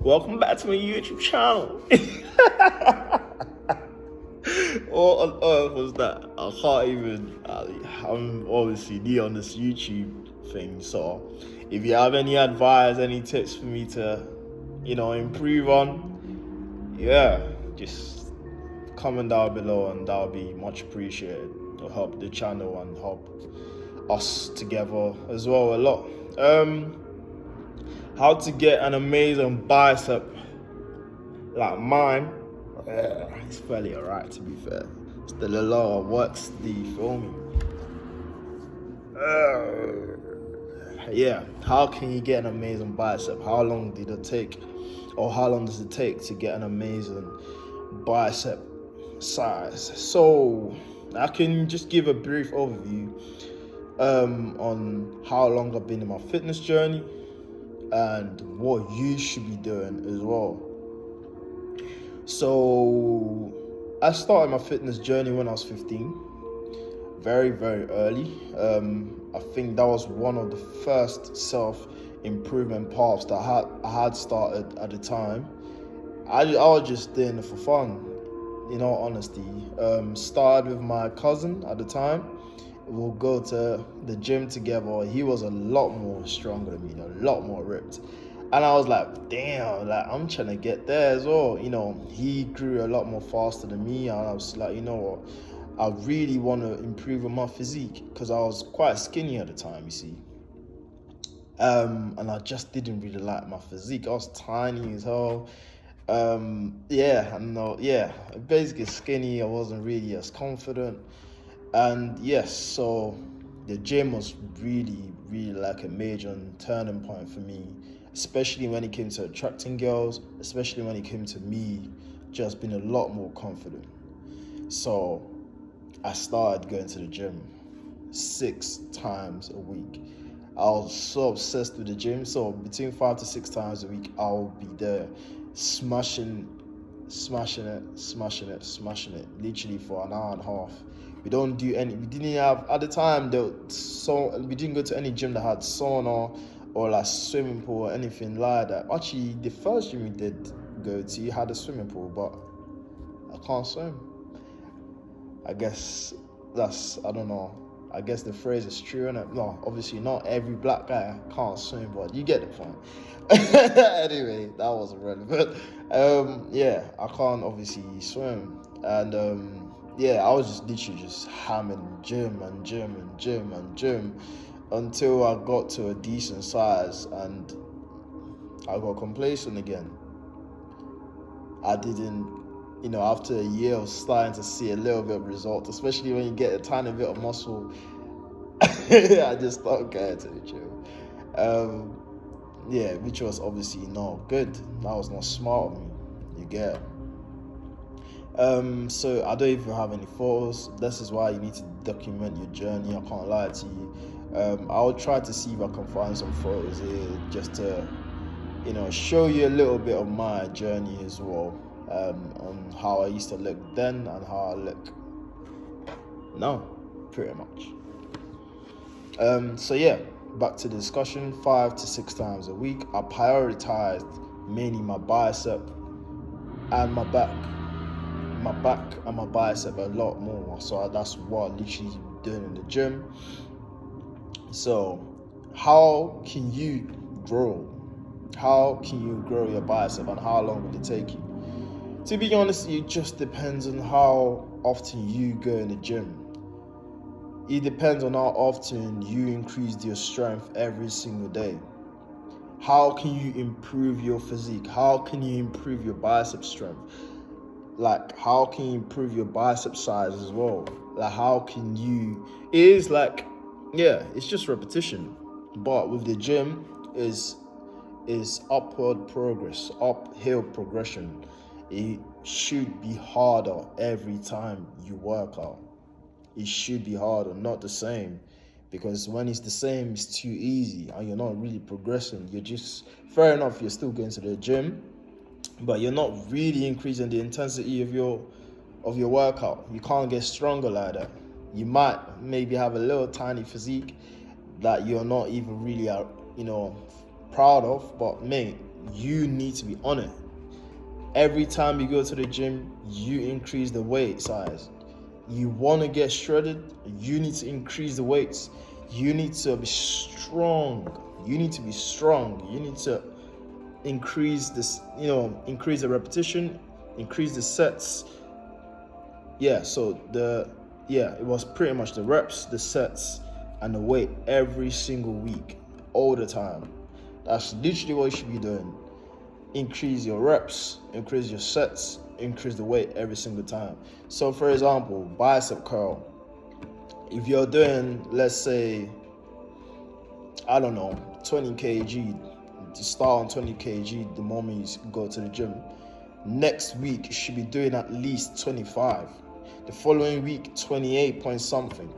Welcome back to my YouTube channel. What on earth was that? I can't even. I'm obviously new on this YouTube thing, so if you have any advice, any tips for me to, improve on, yeah, just comment down below, and that'll be much appreciated. It'll help the channel and help us together as well a lot. How to get an amazing bicep like mine? It's fairly alright, to be fair. Still a lot of works, do you feel me? Yeah, how can you get an amazing bicep? How long did it take, or how long does it take to get an amazing bicep size? So I can just give a brief overview on how long I've been in my fitness journey and what you should be doing as well. So I started my fitness journey when I was 15, very, very early. I think that was one of the first self-improvement paths that I had started at the time. I was just doing it for fun, in all honesty. Started with my cousin at the time. We'll go to the gym together. He was a lot more stronger than me, a lot more ripped. And I was like, damn, like I'm trying to get there as well. He grew a lot more faster than me. And I was like, you know what? I really want to improve on my physique because I was quite skinny at the time, you see. And I just didn't really like my physique. I was tiny as hell. Basically skinny. I wasn't really as confident. And yes, so the gym was really, really like a major turning point for me, especially when it came to attracting girls, especially when it came to me just being a lot more confident. So I started going to the gym 6 times a week. I was so obsessed with the gym. So between 5 to 6 times a week, I'll be there smashing it, literally for an hour and a half. We didn't have, at the time, we didn't go to any gym that had sauna or like swimming pool or anything like that. Actually, the first gym we did go to had a swimming pool, but I can't swim. I guess I don't know. I guess the phrase is true, innit? No, obviously not every black guy can't swim, but you get the point. Anyway, that wasn't relevant. I can't obviously swim. And I was just literally just hammering gym until I got to a decent size and I got complacent again. I didn't, after a year of starting to see a little bit of result, especially when you get a tiny bit of muscle, I just stopped going to the gym. Which was obviously not good. That was not smart of me. You get. So I don't even have any photos. This is why you need to document your journey. I can't lie to you. I'll try to see if I can find some photos here just to, show you a little bit of my journey as well. On how I used to look then and how I look now, pretty much. Back to the discussion. 5 to 6 times a week. I prioritized mainly my bicep and my back and my bicep a lot more. So that's what I literally doing in the gym. So how can you grow? How can you grow your bicep and how long will it take you? To be honest, it just depends on how often you go in the gym. It depends on how often you increase your strength every single day. How can you improve your physique? How can you improve your bicep strength? Like, how can you improve your bicep size as well? Like, it's just repetition. But with the gym, is upward progress, uphill progression. It should be harder every time you work out. It should be harder, not the same. Because when it's the same, it's too easy and you're not really progressing. Fair enough, you're still going to the gym, but you're not really increasing the intensity of your workout. You can't get stronger like that. You might maybe have a little tiny physique that you're not even really proud of, but mate, you need to be on it. Every time you go to the gym, you increase the weight size. You want to get shredded, you need to increase the weights. You need to be strong. You need to be strong. You need to increase this, increase the repetition, increase the sets. Yeah, so it was pretty much the reps, the sets, and the weight every single week, all the time. That's literally what you should be doing. Increase your reps, increase your sets, increase the weight every single time. So for example, bicep curl. If you're doing, let's say, I don't know, 20 kg, to start on 20 kg the moment you go to the gym. Next week, you should be doing at least 25. The following week, 28 point something.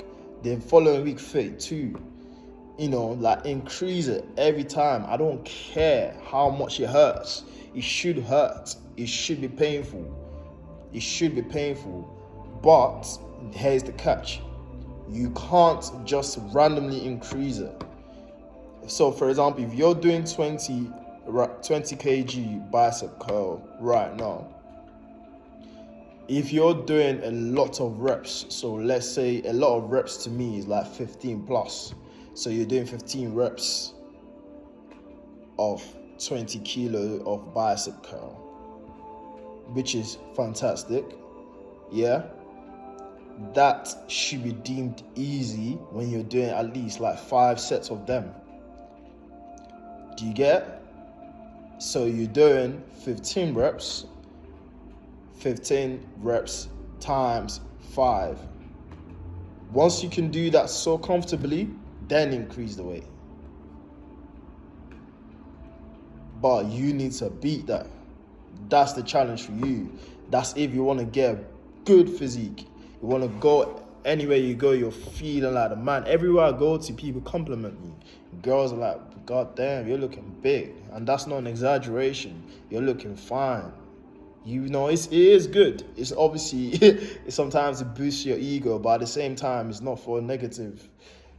The following week, 32. Increase it every time. I don't care how much it hurts. It should hurt. It should be painful. It should be painful. But here's the catch. You can't just randomly increase it. So for example, if you're doing 20 kg bicep curl right now, if you're doing a lot of reps, so let's say a lot of reps to me is like 15 plus. So you're doing 15 reps of 20 kilo of bicep curl, which is fantastic. Yeah. That should be deemed easy when you're doing at least like 5 sets of them. Do you get? So you're doing 15 reps times 5. Once you can do that so comfortably, then increase the weight. But you need to beat that. That's the challenge for you. That's if you want to get a good physique. You want to go anywhere you go, you're feeling like the man. Everywhere I go to, people compliment me. Girls are like, God damn, you're looking big. And that's not an exaggeration. You're looking fine. It is good. It's obviously, sometimes it boosts your ego, but at the same time, it's not for a negative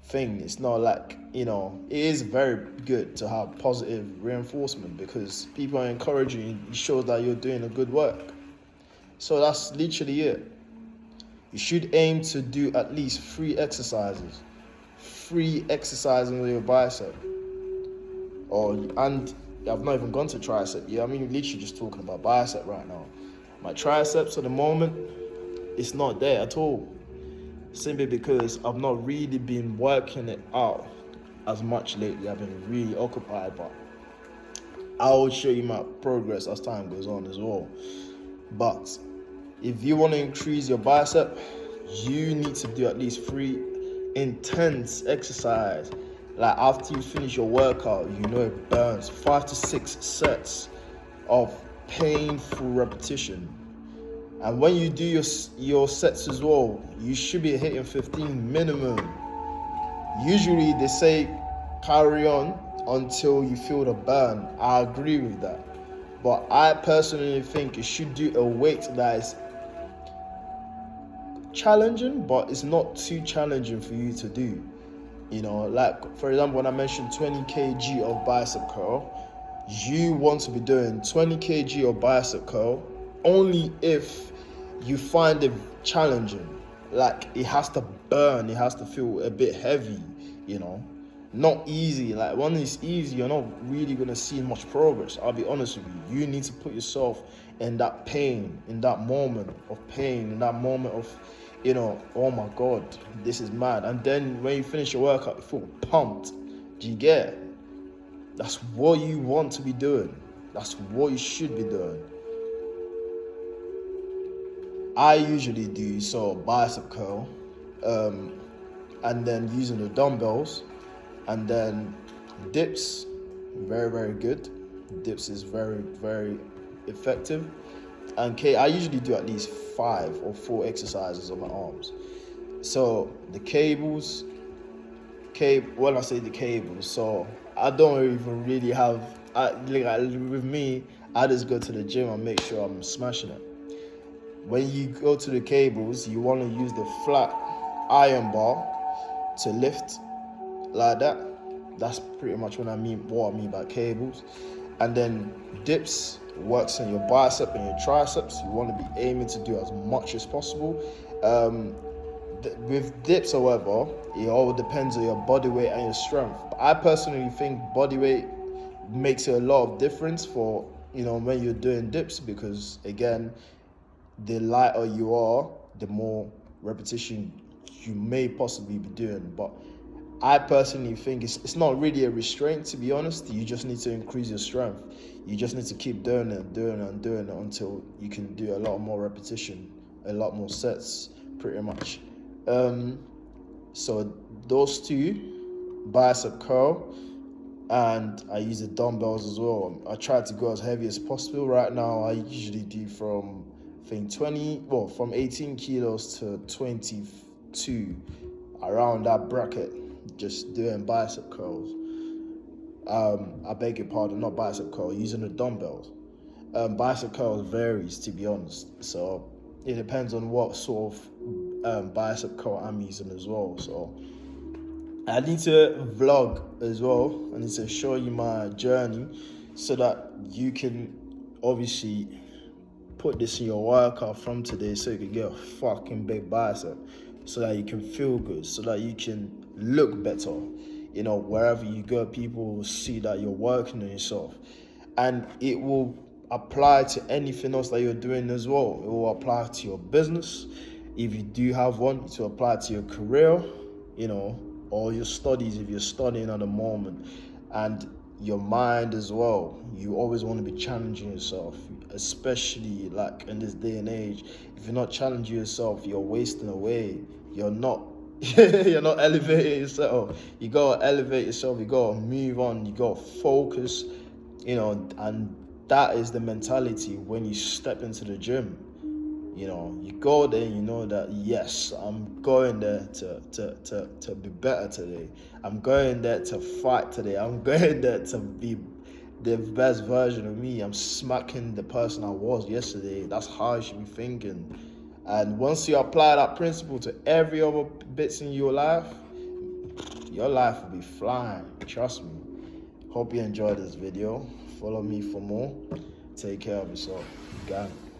thing. It's not like, it is very good to have positive reinforcement because people are encouraging you. It shows that you're doing a good work. So that's literally it. You should aim to do at least 3 exercises. 3 exercises with your bicep. And I've not even gone to tricep. Yeah, I'm literally just talking about bicep right now. My triceps at the moment, it's not there at all. Simply because I've not really been working it out as much lately. I've been really occupied, but I will show you my progress as time goes on as well. But if you want to increase your bicep, you need to do at least 3 intense exercise. Like after you finish your workout, it burns 5 to 6 sets of painful repetition. And when you do your sets as well, you should be hitting 15 minimum. Usually they say carry on until you feel the burn. I agree with that. But I personally think you should do a weight that is challenging, but it's not too challenging for you to do. Like for example, when I mentioned 20 kg of bicep curl, you want to be doing 20 kg of bicep curl only if you find it challenging. Like it has to burn, it has to feel a bit heavy, not easy. Like when it's easy, you're not really gonna see much progress. I'll be honest with you. You need to put yourself in that pain, in that moment of pain, in that moment of, oh my God, this is mad. And then when you finish your workout, you feel pumped. Do you get it? That's what you want to be doing. That's what you should be doing. I usually do bicep curl, and then using the dumbbells, and then dips, very, very good. Dips is very, very effective. And I usually do at least 5 or 4 exercises on my arms. So the cables, when I say the cables, so I don't even really have, with me, I just go to the gym and make sure I'm smashing it. When you go to the cables, you want to use the flat iron bar to lift like that. That's pretty much what I mean by cables. And then dips works on your bicep and your triceps. You want to be aiming to do as much as possible. With dips, however, it all depends on your body weight and your strength. But I personally think body weight makes a lot of difference for, when you're doing dips, because again, the lighter you are, the more repetition you may possibly be doing. But I personally think it's not really a restraint, to be honest. You just need to increase your strength. You just need to keep doing it, doing it until you can do a lot more repetition, a lot more sets, pretty much. So those two, bicep curl, and I use the dumbbells as well. I try to go as heavy as possible. Right now, I usually do from, I think, from 18 kilos to 22, around that bracket, just doing bicep curls. I beg your pardon, not bicep curl, using the dumbbells. Bicep curls varies, to be honest. So it depends on what sort of bicep curl I'm using as well. So I need to vlog as well. I need to show you my journey so that you can obviously put this in your workout from today, so you can get a fucking big bicep, so that you can feel good, so that you can look better. Wherever you go, people will see that you're working on yourself. And it will apply to anything else that you're doing as well. It will apply to your business, if you do have one. It will apply to your career, or your studies, if you're studying at the moment. And your mind as well. You always want to be challenging yourself, especially like in this day and age. If you're not challenging yourself, you're wasting away. You're not you're not elevating yourself. You gotta elevate yourself. You gotta move on. You gotta focus. And that is the mentality when you step into the gym. You go there and you know that, yes, I'm going there to be better today. I'm going there to fight today. I'm going there to be the best version of me. I'm smacking the person I was yesterday. That's how you should be thinking. And once you apply that principle to every other bits in your life will be flying. Trust me. Hope you enjoyed this video. Follow me for more. Take care of yourself. Got it.